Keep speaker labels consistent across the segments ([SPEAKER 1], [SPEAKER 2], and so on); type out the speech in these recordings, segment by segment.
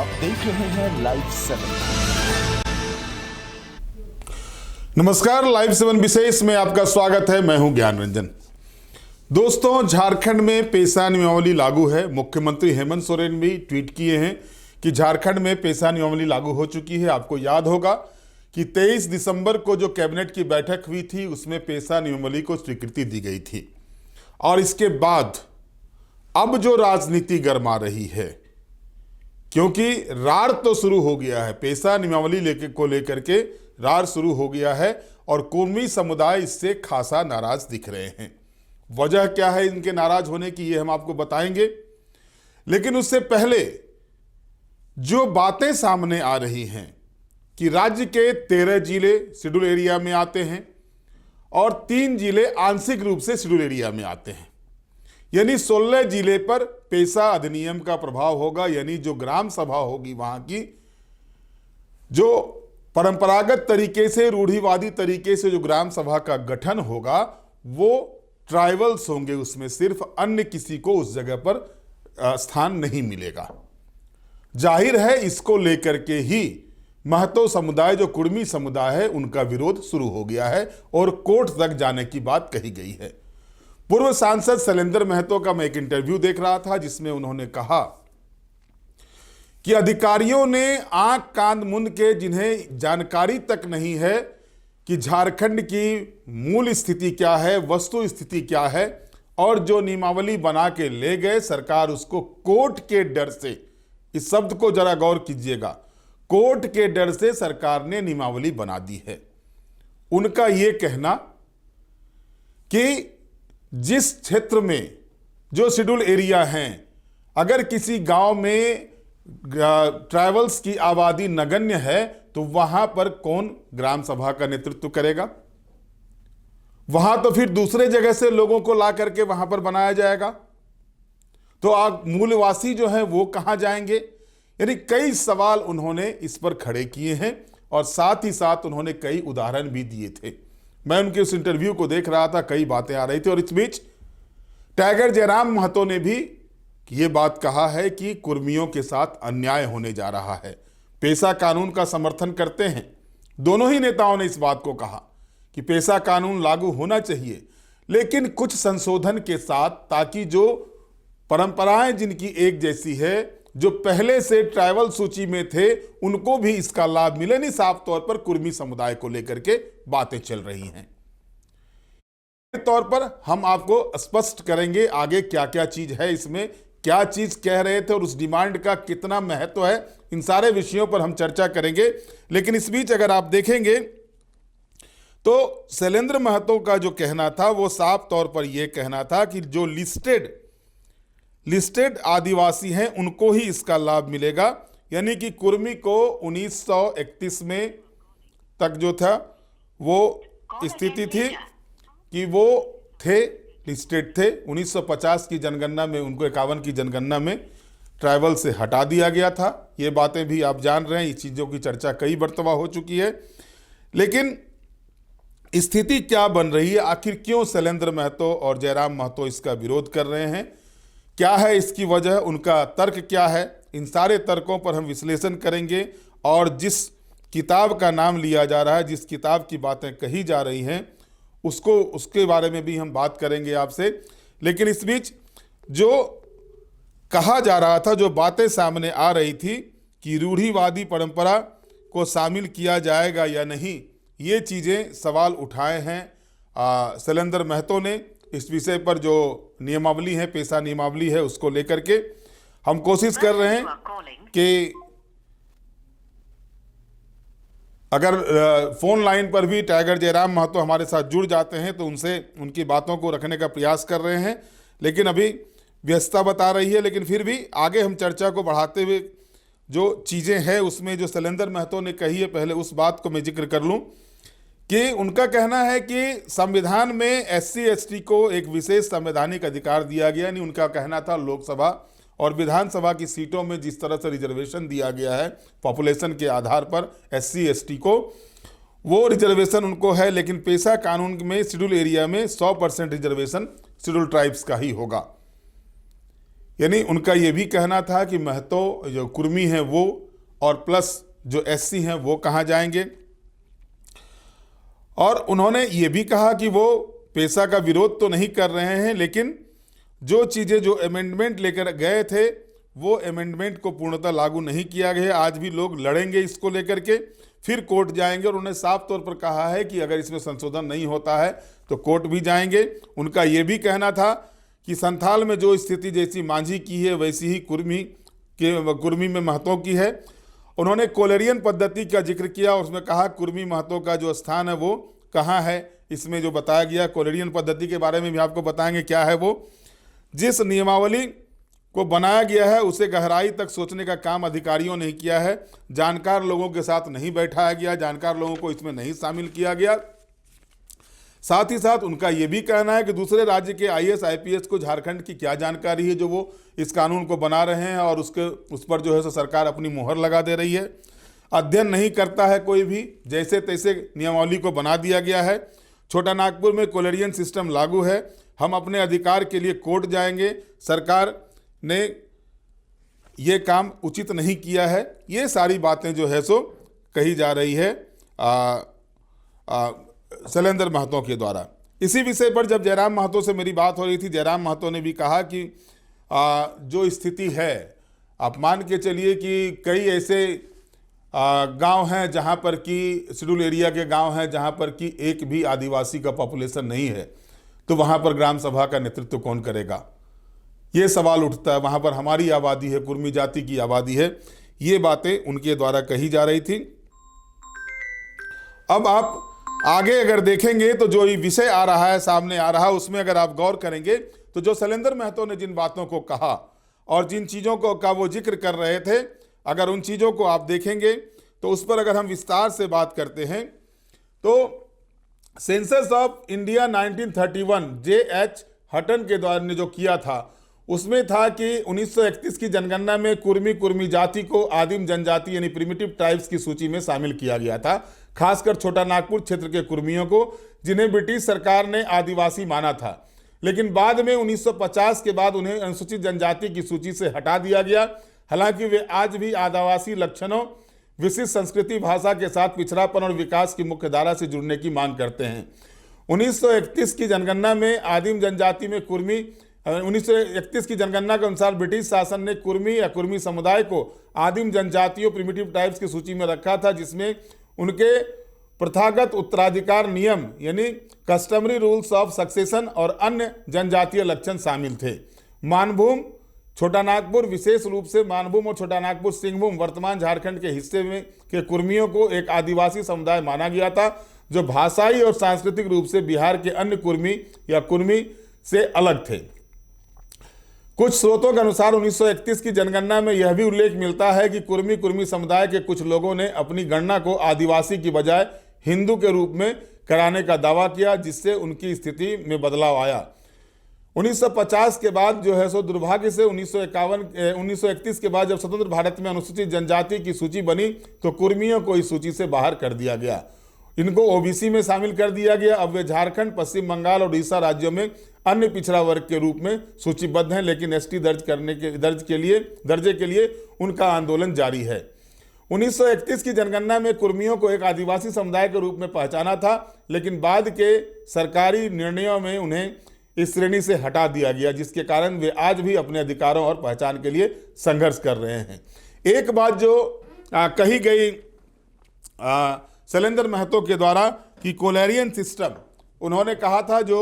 [SPEAKER 1] आप देख रहे हैं लाइव 7।
[SPEAKER 2] नमस्कार, लाइव 7 विशेष में आपका स्वागत है। मैं हूं ज्ञान रंजन। दोस्तों, झारखंड में पेशा नियमावली लागू है। मुख्यमंत्री हेमंत सोरेन भी ट्वीट किए हैं कि झारखंड में पेशा नियमावली लागू हो चुकी है। आपको याद होगा कि 23 दिसंबर को जो कैबिनेट की बैठक हुई थी उसमें पेशा नियमावली को स्वीकृति दी गई थी। और इसके बाद अब जो राजनीति गरमा रही है, क्योंकि रार तो शुरू हो गया है, पेशा नियमावली को लेकर के रार शुरू हो गया है और कुर्मी समुदाय इससे खासा नाराज दिख रहे हैं। वजह क्या है इनके नाराज होने की, ये हम आपको बताएंगे। लेकिन उससे पहले जो बातें सामने आ रही हैं कि राज्य के 13 जिले शेड्यूल एरिया में आते हैं और 3 जिले आंशिक रूप से शेड्यूल एरिया में आते हैं, यानी 16 जिले पर पेशा अधिनियम का प्रभाव होगा। यानी जो ग्राम सभा होगी वहां की, जो परंपरागत तरीके से, रूढ़िवादी तरीके से जो ग्राम सभा का गठन होगा, वो ट्राइबल्स होंगे उसमें, सिर्फ अन्य किसी को उस जगह पर स्थान नहीं मिलेगा। जाहिर है इसको लेकर के ही महतो समुदाय, जो कुर्मी समुदाय है, उनका विरोध शुरू हो गया है और कोर्ट तक जाने की बात कही गई है। पूर्व सांसद शैलेंद्र महतो का मैं एक इंटरव्यू देख रहा था जिसमें उन्होंने कहा कि अधिकारियों ने आंख कान मुंद के, जिन्हें जानकारी तक नहीं है कि झारखंड की मूल स्थिति क्या है, वस्तु स्थिति क्या है, और जो नियमावली बना के ले गए, सरकार उसको कोर्ट के डर से, इस शब्द को जरा गौर कीजिएगा, कोर्ट के डर से सरकार ने नियमावली बना दी है। उनका यह कहना कि जिस क्षेत्र में जो शेड्यूल एरिया हैं, अगर किसी गांव में ट्राइबल्स की आबादी नगण्य है तो वहां पर कौन ग्राम सभा का नेतृत्व करेगा? वहां तो फिर दूसरे जगह से लोगों को ला करके वहां पर बनाया जाएगा, तो आप मूलवासी जो हैं वो कहां जाएंगे? यानी कई सवाल उन्होंने इस पर खड़े किए हैं और साथ ही साथ उन्होंने कई उदाहरण भी दिए थे। मैं उनके उस इंटरव्यू को देख रहा था, कई बातें आ रही थी। और इस बीच टाइगर जयराम महतो ने भी ये बात कहा है कि कुर्मियों के साथ अन्याय होने जा रहा है। पेशा कानून का समर्थन करते हैं। दोनों ही नेताओं ने इस बात को कहा कि पेशा कानून लागू होना चाहिए, लेकिन कुछ संशोधन के साथ, ताकि जो परंपराएं जिनकी एक जैसी है, जो पहले से ट्राइबल सूची में थे, उनको भी इसका लाभ मिले। नहीं, साफ तौर पर कुर्मी समुदाय को लेकर के बातें चल रही हैं। तौर पर हम आपको स्पष्ट करेंगे आगे क्या क्या चीज है इसमें, क्या चीज कह रहे थे और उस डिमांड का कितना महत्व है, इन सारे विषयों पर हम चर्चा करेंगे। लेकिन इस बीच अगर आप देखेंगे तो शैलेंद्र महतो का जो कहना था वो साफ तौर पर यह कहना था कि जो लिस्टेड आदिवासी हैं उनको ही इसका लाभ मिलेगा। यानी कि कुर्मी को 1931 में तक जो था वो स्थिति थी कि वो थे, लिस्टेड थे। 1950 की जनगणना में उनको, 51 की जनगणना में ट्राइबल से हटा दिया गया था। ये बातें भी आप जान रहे हैं, इस चीज़ों की चर्चा कई मर्तबा हो चुकी है। लेकिन स्थिति क्या बन रही है, आखिर क्यों शैलेंद्र महतो और जयराम महतो इसका विरोध कर रहे हैं, क्या है इसकी वजह, उनका तर्क क्या है, इन सारे तर्कों पर हम विश्लेषण करेंगे। और जिस किताब का नाम लिया जा रहा है, जिस किताब की बातें कही जा रही हैं, उसके बारे में भी हम बात करेंगे आपसे। लेकिन इस बीच जो कहा जा रहा था, जो बातें सामने आ रही थी कि रूढ़िवादी परंपरा को शामिल किया जाएगा या नहीं, ये चीज़ें सवाल उठाए हैं शैलेंद्र महतो ने। इस विषय पर जो नियमावली है, पेशा नियमावली है, उसको लेकर के हम कोशिश कर रहे हैं कि अगर फोन लाइन पर भी टाइगर जयराम महतो हमारे साथ जुड़ जाते हैं तो उनसे उनकी बातों को रखने का प्रयास कर रहे हैं। लेकिन अभी व्यस्तता बता रही है, लेकिन फिर भी आगे हम चर्चा को बढ़ाते हुए जो चीज़ें हैं उसमें जो शैलेंद्र महतो ने कही है, पहले उस बात को मैं जिक्र कर लूँ कि उनका कहना है कि संविधान में SC ST को एक विशेष संवैधानिक अधिकार दिया गया। यानी उनका कहना था लोकसभा और विधानसभा की सीटों में जिस तरह से रिजर्वेशन दिया गया है पॉपुलेशन के आधार पर SC ST को, वो रिजर्वेशन उनको है। लेकिन पेशा कानून में शेड्यूल एरिया में 100% रिजर्वेशन शेड्यूल ट्राइब्स का ही होगा। यानी उनका ये भी कहना था कि महतो जो कुर्मी हैं वो और प्लस जो एससी हैं वो कहाँ जाएंगे। और उन्होंने ये भी कहा कि वो पेशा का विरोध तो नहीं कर रहे हैं, लेकिन जो चीज़ें जो अमेंडमेंट लेकर गए थे वो अमेंडमेंट को पूर्णतः लागू नहीं किया गया। आज भी लोग लड़ेंगे इसको लेकर के, फिर कोर्ट जाएंगे। और उन्होंने साफ तौर पर कहा है कि अगर इसमें संशोधन नहीं होता है तो कोर्ट भी जाएंगे। उनका ये भी कहना था कि संथाल में जो स्थिति जैसी मांझी की है वैसी ही कुर्मी में महतों की है। उन्होंने कोलेरियन पद्धति का जिक्र किया, उसमें कहा कुर्मी महतों का जो स्थान है वो कहाँ है, इसमें जो बताया गया कोलेरियन पद्धति के बारे में भी आपको बताएंगे क्या है वो। जिस नियमावली को बनाया गया है उसे गहराई तक सोचने का काम अधिकारियों ने किया है, जानकार लोगों के साथ नहीं बैठाया गया, जानकार लोगों को इसमें नहीं शामिल किया गया। साथ ही साथ उनका ये भी कहना है कि दूसरे राज्य के आईएएस आईपीएस को झारखंड की क्या जानकारी है जो वो इस कानून को बना रहे हैं और उस पर जो है सो सरकार अपनी मुहर लगा दे रही है। अध्ययन नहीं करता है कोई भी, जैसे तैसे नियमावली को बना दिया गया है। छोटा नागपुर में कोलेरियन सिस्टम लागू है, हम अपने अधिकार के लिए कोर्ट जाएंगे, सरकार ने ये काम उचित नहीं किया है। ये सारी बातें जो है सो कही जा रही है शैलेंद्र महतो के द्वारा। इसी विषय पर जब जयराम महतो से मेरी बात हो रही थी, जयराम महतो ने भी कहा कि जो स्थिति है, आप मान के चलिए कि कई ऐसे गांव हैं जहां पर कि शेड्यूल एरिया के गांव हैं जहां पर कि एक भी आदिवासी का पॉपुलेशन नहीं है, तो वहां पर ग्राम सभा का नेतृत्व कौन करेगा, ये सवाल उठता है। वहां पर हमारी आबादी है, कुर्मी जाति की आबादी है। ये बातें उनके द्वारा कही जा रही थी। अब आप आगे अगर देखेंगे तो जो ये विषय आ रहा है, सामने आ रहा है, उसमें अगर आप गौर करेंगे तो जो शैलेंद्र महतो ने जिन बातों को कहा और जिन चीज़ों को का वो जिक्र कर रहे थे, अगर उन चीज़ों को आप देखेंगे तो उस पर अगर हम विस्तार से बात करते हैं तो सेंसस ऑफ इंडिया 1931 जे.एच. हटन के द्वारा ने जो किया था उसमें था कि 1931 की जनगणना में कुर्मी जाति को आदिम जनजाति यानी प्रिमिटिव ट्राइब्स की सूची में शामिल किया गया था, खासकर छोटा नागपुर क्षेत्र के कुर्मियों को, जिन्हें ब्रिटिश सरकार ने आदिवासी माना था। लेकिन बाद में 1950 के बाद उन्हें अनुसूचित जनजाति की सूची से हटा दिया गया। हालांकि वे आज भी आदिवासी लक्षणों, विशिष्ट संस्कृति, भाषा के साथ पिछड़ापन और विकास की मुख्य धारा से जुड़ने की मांग करते हैं। 1931 की जनगणना में आदिम जनजाति में कुर्मी 1931 की जनगणना के अनुसार ब्रिटिश शासन ने कुर्मी या कुर्मी समुदाय को आदिम जनजातियों प्रिमिटिव ट्राइब्स की सूची में रखा था, जिसमें उनके प्रथागत उत्तराधिकार नियम यानी कस्टमरी रूल्स ऑफ सक्सेशन और अन्य जनजातीय लक्षण शामिल थे। मानभूम छोटा नागपुर, विशेष रूप से मानभूम और छोटा नागपुर सिंहभूम वर्तमान झारखंड के हिस्से में के कुर्मियों को एक आदिवासी समुदाय माना गया था, जो भाषाई और सांस्कृतिक रूप से बिहार के अन्य कुर्मी या कुर्मी से अलग थे। कुछ स्रोतों के अनुसार 1931 की जनगणना में यह भी उल्लेख मिलता है कि कुर्मी समुदाय के कुछ लोगों ने अपनी गणना को आदिवासी की बजाय हिंदू के रूप में कराने का दावा किया, जिससे उनकी स्थिति में बदलाव आया। 1950 के बाद जो है सो दुर्भाग्य से 1931 के बाद जब स्वतंत्र भारत में अनुसूचित जनजाति की सूची बनी तो कुर्मियों को इस सूची से बाहर कर दिया गया, इनको ओबीसी में शामिल कर दिया गया। अब वे झारखंड, पश्चिम बंगाल और उड़ीसा राज्यों में अन्य पिछड़ा वर्ग के रूप में सूचीबद्ध हैं, लेकिन एसटी दर्जे के लिए उनका आंदोलन जारी है। 1931 की जनगणना में कुर्मियों को एक आदिवासी समुदाय के रूप में पहचाना था, लेकिन बाद के सरकारी निर्णयों में उन्हें इस श्रेणी से हटा दिया गया, जिसके कारण वे आज भी अपने अधिकारों और पहचान के लिए संघर्ष कर रहे हैं। एक बात जो कही गई शैलेंद्र महतो के द्वारा कि कोलेरियन सिस्टम, उन्होंने कहा था जो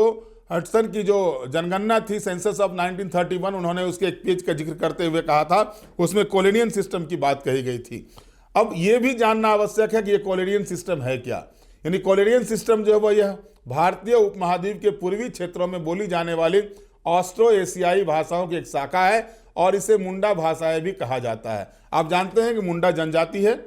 [SPEAKER 2] हटसन की जो जनगणना थी सेंसस ऑफ 1931, उन्होंने उसके एक पेज का जिक्र करते हुए कहा था उसमें कोलेरियन सिस्टम की बात कही गई थी। अब ये भी जानना आवश्यक है कि ये कोलेरियन सिस्टम है क्या। यानी कोलेरियन सिस्टम जो है वह यह भारतीय उपमहाद्वीप के पूर्वी क्षेत्रों में बोली जाने वाली ऑस्ट्रो एशियाई भाषाओं की एक शाखा है और इसे मुंडा भाषाएं भी कहा जाता है। आप जानते हैं कि मुंडा जनजाति है,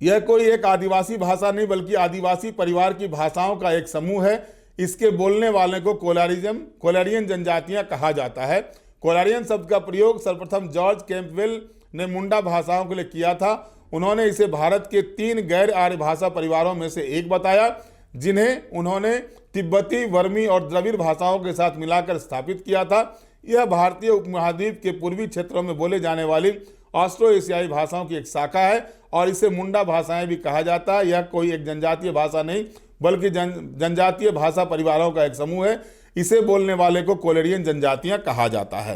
[SPEAKER 2] यह कोई एक आदिवासी भाषा नहीं बल्कि आदिवासी परिवार की भाषाओं का एक समूह है। इसके बोलने वाले को कोलेरियन जनजातियां कहा जाता है। कोलेरियन शब्द का प्रयोग सर्वप्रथम जॉर्ज कैंपबेल ने मुंडा भाषाओं के लिए किया था। उन्होंने इसे भारत के 3 गैर आर्य भाषा परिवारों में से एक बताया, जिन्हें उन्होंने तिब्बती, वर्मी और द्रविड़ भाषाओं के साथ मिलाकर स्थापित किया था। यह भारतीय उपमहाद्वीप के पूर्वी क्षेत्रों में बोले जाने वाली ऑस्ट्रो एशियाई भाषाओं की एक शाखा है और इसे मुंडा भाषाएं भी कहा जाता है। यह कोई एक जनजातीय भाषा नहीं बल्कि जनजातीय भाषा परिवारों का एक समूह है। इसे बोलने वाले को कोलेरियन जनजातियां कहा जाता है।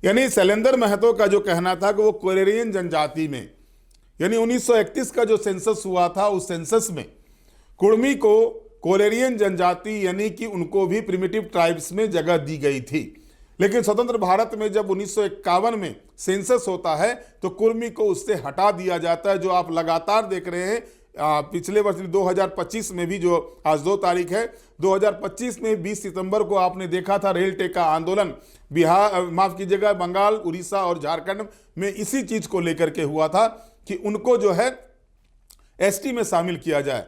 [SPEAKER 2] यानी शैलेंद्र महतो का जो कहना था कि वो कोलेरियन जनजाति में, यानी 1931 का जो सेंसस हुआ था उस सेंसस में कुर्मी को कोलेरियन जनजाति यानी कि उनको भी प्रिमिटिव ट्राइब्स में जगह दी गई थी। लेकिन स्वतंत्र भारत में जब 1951 में सेंसस होता है तो कुर्मी को उससे हटा दिया जाता है, जो आप लगातार देख रहे हैं। पिछले वर्ष 2025 में भी, जो आज 2 तारीख है, 2025 में 20 सितंबर को आपने देखा था रेल टेका आंदोलन बिहार, माफ कीजिएगा, बंगाल, उड़ीसा और झारखंड में इसी चीज को लेकर के हुआ था कि उनको जो है एसटी में शामिल किया जाए।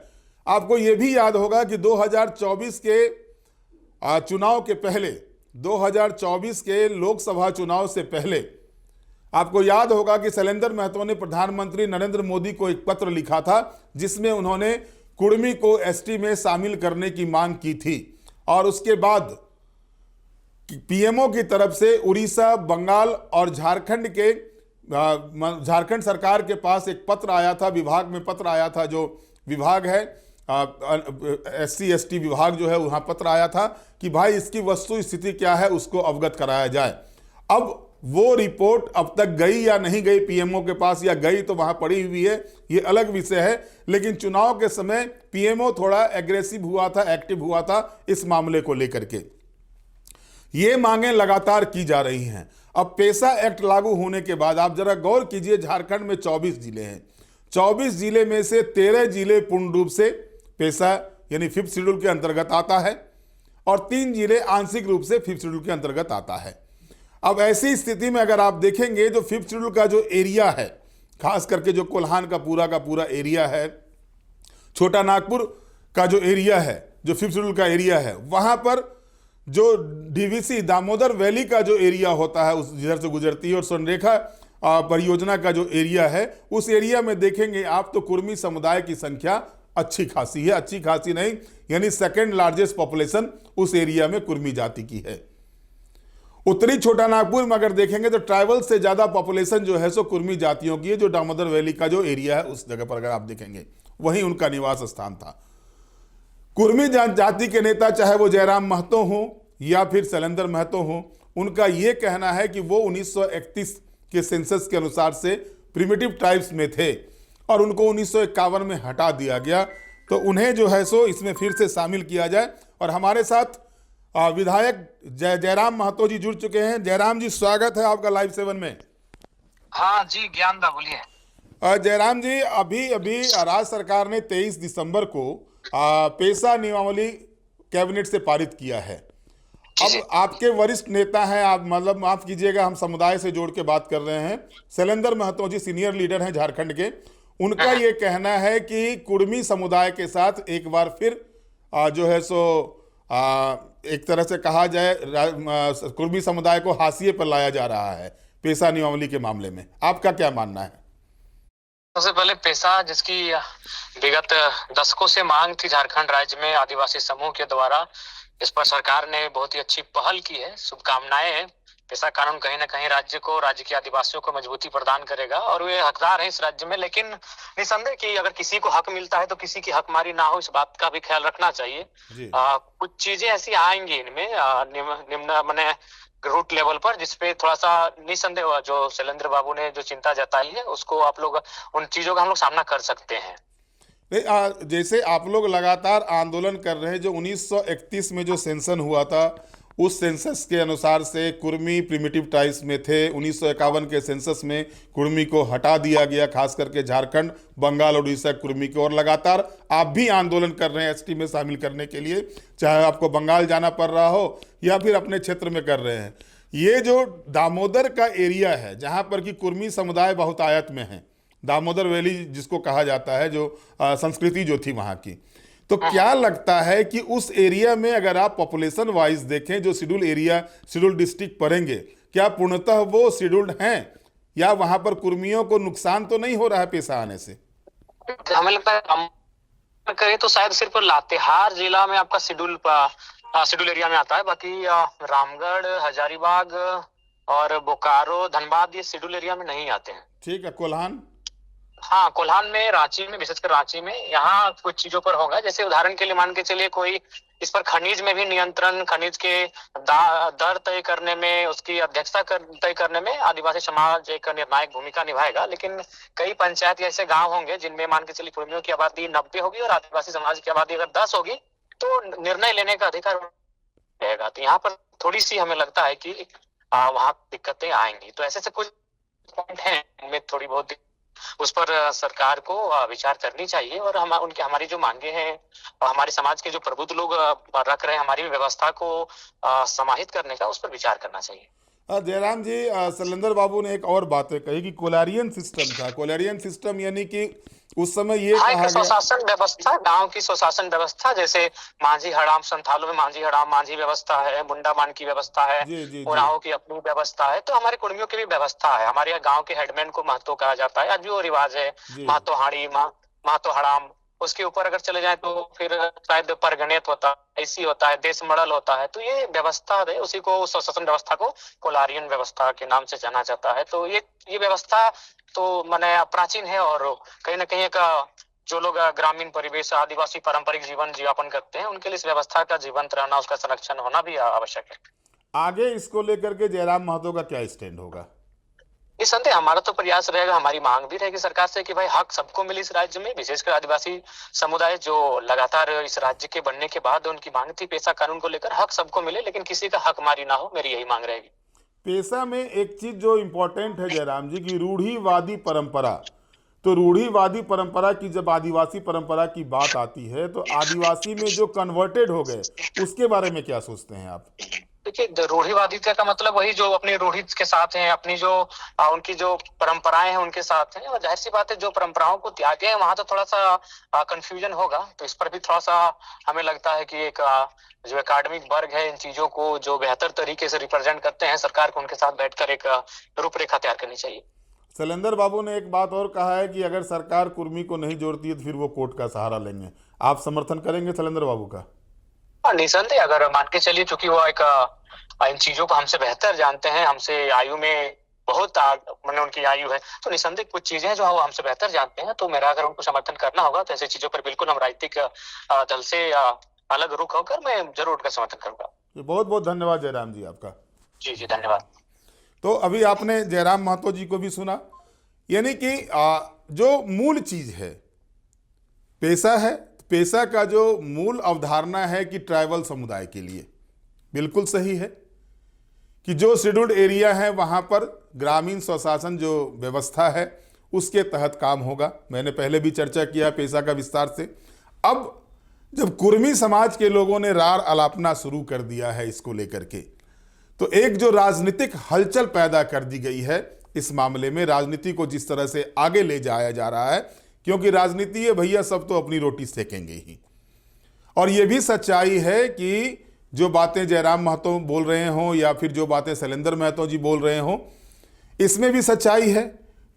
[SPEAKER 2] आपको यह भी याद होगा कि 2024 के चुनाव के पहले, 2024 के लोकसभा चुनाव से पहले आपको याद होगा कि शैलेंद्र महतो ने प्रधानमंत्री नरेंद्र मोदी को एक पत्र लिखा था जिसमें उन्होंने कुर्मी को एसटी में शामिल करने की मांग की थी। और उसके बाद पीएमओ की तरफ से उड़ीसा, बंगाल और झारखंड के झारखंड सरकार के पास एक पत्र आया था, विभाग में पत्र आया था, जो विभाग है SC ST विभाग जो है, वहाँ पत्र आया था कि भाई इसकी वस्तु स्थिति क्या है उसको अवगत कराया जाए। अब वो रिपोर्ट अब तक गई या नहीं गई पीएमओ के पास, या गई तो वहाँ पड़ी हुई है, ये अलग विषय है। लेकिन चुनाव के समय पीएमओ थोड़ा एग्रेसिव हुआ था, एक्टिव हुआ था इस मामले को लेकर के। ये मांगें लगातार की जा रही हैं। अब पेशा एक्ट लागू होने के बाद आप जरा गौर कीजिए, झारखंड में 24 जिले हैं, 24 जिले में से 13 जिले पूर्ण रूप से पेशा यानी 5th शेड्यूल के अंतर्गत आता है और 3 जिले आंशिक रूप से 5th शेड्यूल के अंतर्गत आता है। अब ऐसी स्थिति में अगर आप देखेंगे जो 5th शेड्यूल का जो एरिया है, खास करके जो कोल्हान का पूरा एरिया है, छोटा नागपुर का जो एरिया है, जो 5th शेड्यूल का एरिया है, वहां पर जो डीवीसी दामोदर वैली का जो एरिया होता है उस जिधर से गुजरती है, और स्वर्णरेखा परियोजना का जो एरिया है, उस एरिया में देखेंगे आप तो कुर्मी समुदाय की संख्या अच्छी खासी है। अच्छी खासी नहीं, यानी 2nd लार्जेस्ट पॉपुलेशन उस एरिया में कुर्मी जाति की है। उत्तरी छोटा नागपुर में अगर देखेंगे तो ट्राइबल से ज्यादा पॉपुलेशन जो है सो कुर्मी जातियों की है, जो दामोदर वैली का जो एरिया है उस जगह पर अगर आप देखेंगे वहीं उनका निवास स्थान था। कुर्मी जाति के नेता चाहे वो जयराम महतो हो या फिर शैलेंद्र महतो हो, उनका यह कहना है कि वो 1931 के सेंसस के अनुसार से प्रिमिटिव ट्राइब्स में थे और उनको 1951 में हटा दिया गया, तो उन्हें जो है सो इसमें फिर से शामिल किया जाए। और हमारे साथ विधायक जयराम महतो जी जुड़ चुके हैं। जयराम जी, स्वागत है आपका लाइव 7 में।
[SPEAKER 3] हाँ जी, ज्ञान दा बोलिए।
[SPEAKER 2] जयराम जी, अभी राज्य सरकार ने 23 दिसंबर को पेशा नियमावली कैबिनेट से पारित किया है। अब आपके वरिष्ठ नेता हैं, आप मतलब माफ कीजिएगा हम समुदाय से जोड़ के बात कर रहे हैं, शैलेंद्र महतो जी सीनियर लीडर हैं झारखंड के। उनका ये कहना है कि कुर्मी समुदाय के साथ एक बार फिर जो है सो एक तरह से कहा जाए कुर्मी समुदाय को हाशिए पर लाया जा रहा है पेशा नियमावली के मामले में। आपका क्या मानना है?
[SPEAKER 3] सबसे पहले पेशा, जिसकी विगत दशकों से मांग थी झारखंड राज्य में आदिवासी समूह के द्वारा, इस पर सरकार ने बहुत ही अच्छी पहल की है। शुभकामनाएं हैं। पेशा कानून कहीं ना कहीं राज्य के आदिवासियों को मजबूती प्रदान करेगा और वे हकदार हैं इस राज्य में। लेकिन निसंदेह कि अगर किसी को हक मिलता है तो किसी की हकमारी ना हो, इस बात का भी ख्याल रखना चाहिए। कुछ चीजें ऐसी आएंगी इनमें निम्न माने रूट लेवल पर, जिसपे थोड़ा सा निसंदेह जो शैलेंद्र बाबू ने जो चिंता जताई है उसको आप लोग, उन चीजों का हम लोग सामना कर सकते हैं।
[SPEAKER 2] जैसे आप लोग लगातार आंदोलन कर रहे हैं, जो 1931 में जो सेंसन हुआ था उस सेंसस के अनुसार से कुर्मी प्रिमिटिव ट्राइब्स में थे। 1951 के सेंसस में कुर्मी को हटा दिया गया, खास करके झारखंड, बंगाल और उड़ीसा कुर्मी को। और लगातार आप भी आंदोलन कर रहे हैं एसटी में शामिल करने के लिए, चाहे आपको बंगाल जाना पड़ रहा हो या फिर अपने क्षेत्र में कर रहे हैं। ये जो दामोदर का एरिया है जहाँ पर कि कुर्मी समुदाय बहुतायत में है, दामोदर वैली जिसको कहा जाता है, जो संस्कृति जो थी वहाँ की, तो क्या लगता है कि उस एरिया में अगर आप पॉपुलेशन वाइज देखें जो शेड्यूल एरिया, शेड्यूल डिस्ट्रिक्ट पड़ेंगे, क्या पूर्णतः वो शेड्यूल्ड हैं या वहां पर कुर्मियों को नुकसान तो नहीं हो रहा है पेशा आने से?
[SPEAKER 3] हमें लगता है करें तो शायद सिर्फ लातेहार जिला में आपका शेड्यूल शेड्यूल एरिया में आता है। बाकी रामगढ़, हजारीबाग और बोकारो, धनबाद ये शेड्यूल एरिया में नहीं आते हैं।
[SPEAKER 2] ठीक है। कोल्हान?
[SPEAKER 3] हाँ, कोल्हान में, रांची में, विशेषकर रांची में यहाँ कुछ चीजों पर होगा। जैसे उदाहरण के लिए मान के चलिए, कोई इस पर खनिज में भी नियंत्रण, खनिज के दर तय करने में, उसकी अध्यक्षता तय करने में आदिवासी समाज एक निर्णायक भूमिका निभाएगा। लेकिन कई पंचायत ऐसे गांव होंगे जिनमें मान के चलिए कुर्मियों की आबादी 90 होगी और आदिवासी समाज की आबादी अगर 10 होगी, तो निर्णय लेने का अधिकार रहेगा। तो यहाँ पर थोड़ी सी हमें लगता है कि वहाँ दिक्कतें आएंगी। तो ऐसे से कुछ पॉइंट हैं, उनमें थोड़ी बहुत उस पर सरकार को विचार करनी चाहिए। और हमारी जो मांगे हैं और हमारे समाज के जो प्रबुद्ध लोग रख रहे हैं हमारी व्यवस्था को समाहित करने का, उस पर विचार करना चाहिए।
[SPEAKER 2] जयराम जी, शैलेंद्र बाबू ने एक और बात कही कि कोलारियन सिस्टम था। कोलारियन सिस्टम यानी कि उस समय ये कहा गया,
[SPEAKER 3] स्वशासन व्यवस्था, गांव की स्वशासन व्यवस्था, जैसे मांझी हड़ाम, संथालों में मांझी हड़ाम, मांझी व्यवस्था है, मुंडामान की व्यवस्था है, उरांव की अपनी व्यवस्था है। तो हमारे कुर्मियों की भी व्यवस्था है। हमारे यहाँ गांव के हेडमैन को महतो कहा जाता है, आज भी वो रिवाज है, महतो हाड़ी, महतो हड़ाम। उसके ऊपर अगर चले जाए तो फिर शायद परगणित होता है, ऐसी होता है, देश मड़ल होता है। तो ये व्यवस्था है, उसी को, स्वशासन व्यवस्था को कोलारियन व्यवस्था के नाम से जाना जाता है। तो ये व्यवस्था तो माने प्राचीन है और कहीं ना कहीं का जो लोग ग्रामीण परिवेश, आदिवासी पारंपरिक जीवन यापन करते हैं, उनके लिए इस व्यवस्था का जीवंत रहना, उसका संरक्षण होना भी आवश्यक है।
[SPEAKER 2] आगे इसको लेकर के जयराम महतो का क्या स्टैंड होगा?
[SPEAKER 3] निसंदेह हमारा तो प्रयास रहेगा, हमारी मांग भी रहेगी सरकार से कि भाई हक सबको मिले इस राज्य में, विशेषकर आदिवासी समुदाय जो लगातार इस राज्य के बनने के बाद उनकी मांग थी पेशा कानून को लेकर, हक सबको मिले, लेकिन किसी का हक मारी ना हो, मेरी यही मांग रहेगी।
[SPEAKER 2] पेशा में एक चीज जो इम्पोर्टेंट है जयराम जी की, रूढ़िवादी परंपरा। तो रूढ़िवादी परंपरा की जब आदिवासी परंपरा की बात आती है तो आदिवासी में जो कन्वर्टेड हो गए, उसके बारे में क्या सोचते हैं आप?
[SPEAKER 3] देखिए, रूढ़िवादिता का मतलब वही जो अपनी रूढ़ि के साथ हैं, अपनी जो उनकी जो परंपराएं हैं उनके साथ हैं। और जाहिर सी बात है, जो परंपराओं को त्यागे हैं वहां तो थोड़ा सा कंफ्यूजन होगा। तो इस पर भी थोड़ा सा हमें लगता है कि एक जो एकेडमिक वर्ग है, इन चीजों को जो बेहतर तरीके से रिप्रेजेंट करते हैं, सरकार को उनके साथ बैठकर एक रूपरेखा तैयार करनी चाहिए।
[SPEAKER 2] शैलेंद्र बाबू ने एक बात और कहा है कि अगर सरकार कुर्मी को नहीं जोड़ती है तो फिर वो कोर्ट का सहारा लेंगे। आप समर्थन करेंगे शैलेंद्र बाबू का?
[SPEAKER 3] निसंदेह, अगर मान के चलिए, चूंकि वो एक इन चीजों को हमसे बेहतर जानते हैं, हमसे आयु में बहुत मैंने उनकी आयु है, तो निसंदेह कुछ चीजें हैं जो वो हमसे बेहतर जानते हैं। तो मेरा अगर उनको समर्थन करना होगा तो ऐसी चीजों पर बिल्कुल हम राजनीतिक दल से अलग रुख होकर मैं जरूर उनका समर्थन करूंगा।
[SPEAKER 2] बहुत बहुत धन्यवाद जयराम जी आपका।
[SPEAKER 3] जी जी, धन्यवाद।
[SPEAKER 2] तो अभी आपने जयराम महतो जी को भी सुना। यानी कि जो मूल चीज है पेशा है, पेशा का जो मूल अवधारणा है कि ट्राइबल समुदाय के लिए बिल्कुल सही है कि जो शेड्यूल्ड एरिया है वहाँ पर ग्रामीण स्वशासन जो व्यवस्था है उसके तहत काम होगा। मैंने पहले भी चर्चा किया पेशा का विस्तार से। अब जब कुर्मी समाज के लोगों ने रार अलापना शुरू कर दिया है इसको लेकर के, तो एक जो राजनीतिक हलचल पैदा कर दी गई है इस मामले में, राजनीति को जिस तरह से आगे ले जाया जा रहा है, क्योंकि राजनीति है भैया, सब तो अपनी रोटी सेकेंगे ही। और यह भी सच्चाई है कि जो बातें जयराम महतो बोल रहे हों या फिर जो बातें शैलेंद्र महतो जी बोल रहे हों, इसमें भी सच्चाई है।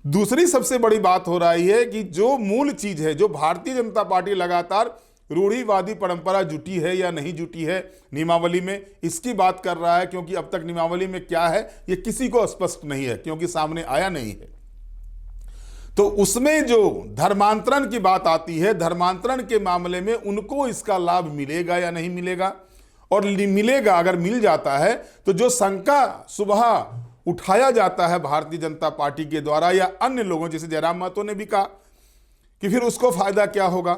[SPEAKER 2] दूसरी सबसे बड़ी बात हो रही है कि जो मूल चीज है, जो भारतीय जनता पार्टी लगातार रूढ़िवादी परंपरा जुटी है या नहीं जुटी है नियमावली में, इसकी बात कर रहा है, क्योंकि अब तक नियमावली में क्या है ये किसी को स्पष्ट नहीं है, क्योंकि सामने आया नहीं है। तो उसमें जो धर्मांतरण की बात आती है, धर्मांतरण के मामले में उनको इसका लाभ मिलेगा या नहीं मिलेगा, और मिलेगा अगर मिल जाता है तो जो शंका सुबह उठाया जाता है भारतीय जनता पार्टी के द्वारा या अन्य लोगों, जैसे जयराम महतो ने भी कहा कि फिर उसको फायदा क्या होगा।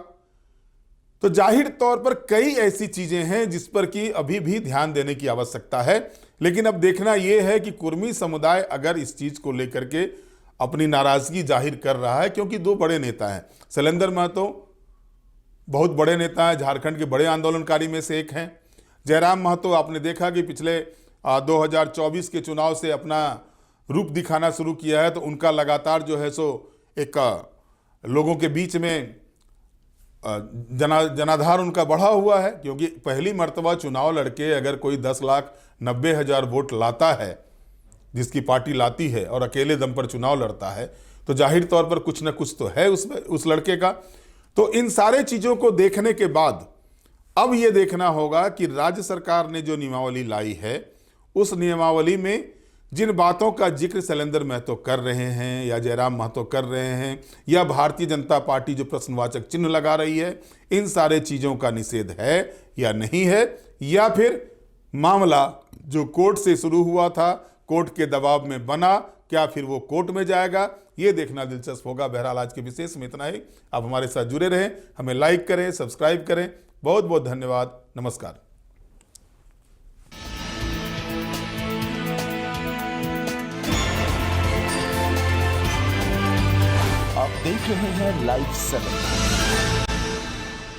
[SPEAKER 2] तो जाहिर तौर पर कई ऐसी चीजें हैं जिस पर कि अभी भी ध्यान देने की आवश्यकता है। लेकिन अब देखना यह है कि कुर्मी समुदाय अगर इस चीज को लेकर के अपनी नाराजगी जाहिर कर रहा है, क्योंकि दो बड़े नेता हैं, शैलेंद्र महतो बहुत बड़े नेता हैं, झारखंड के बड़े आंदोलनकारी में से एक हैं। जयराम महतो आपने देखा कि पिछले 2024 के चुनाव से अपना रूप दिखाना शुरू किया है, तो उनका लगातार जो है सो एक लोगों के बीच में जनाधार उनका बढ़ा हुआ है, क्योंकि पहली मर्तबा चुनाव लड़के अगर कोई 10,90,000 वोट लाता है, जिसकी पार्टी लाती है, और अकेले दम पर चुनाव लड़ता है, तो जाहिर तौर पर कुछ न कुछ तो है उसमें उस लड़के का। तो इन सारे चीज़ों को देखने के बाद अब ये देखना होगा कि राज्य सरकार ने जो नियमावली लाई है उस नियमावली में जिन बातों का जिक्र शैलेंद्र महतो कर रहे हैं या जयराम महतो कर रहे हैं या भारतीय जनता पार्टी जो प्रश्नवाचक चिन्ह लगा रही है, इन सारे चीज़ों का निषेध है या नहीं है, या फिर मामला जो कोर्ट से शुरू हुआ था कोर्ट के दबाव में बना, क्या फिर वो कोर्ट में जाएगा, ये देखना दिलचस्प होगा। बहरहाल आज के विशेष में इतना ही। आप हमारे साथ जुड़े रहें, हमें लाइक करें, सब्सक्राइब करें। बहुत बहुत धन्यवाद। नमस्कार।
[SPEAKER 1] आप देख रहे हैं लाइव 7।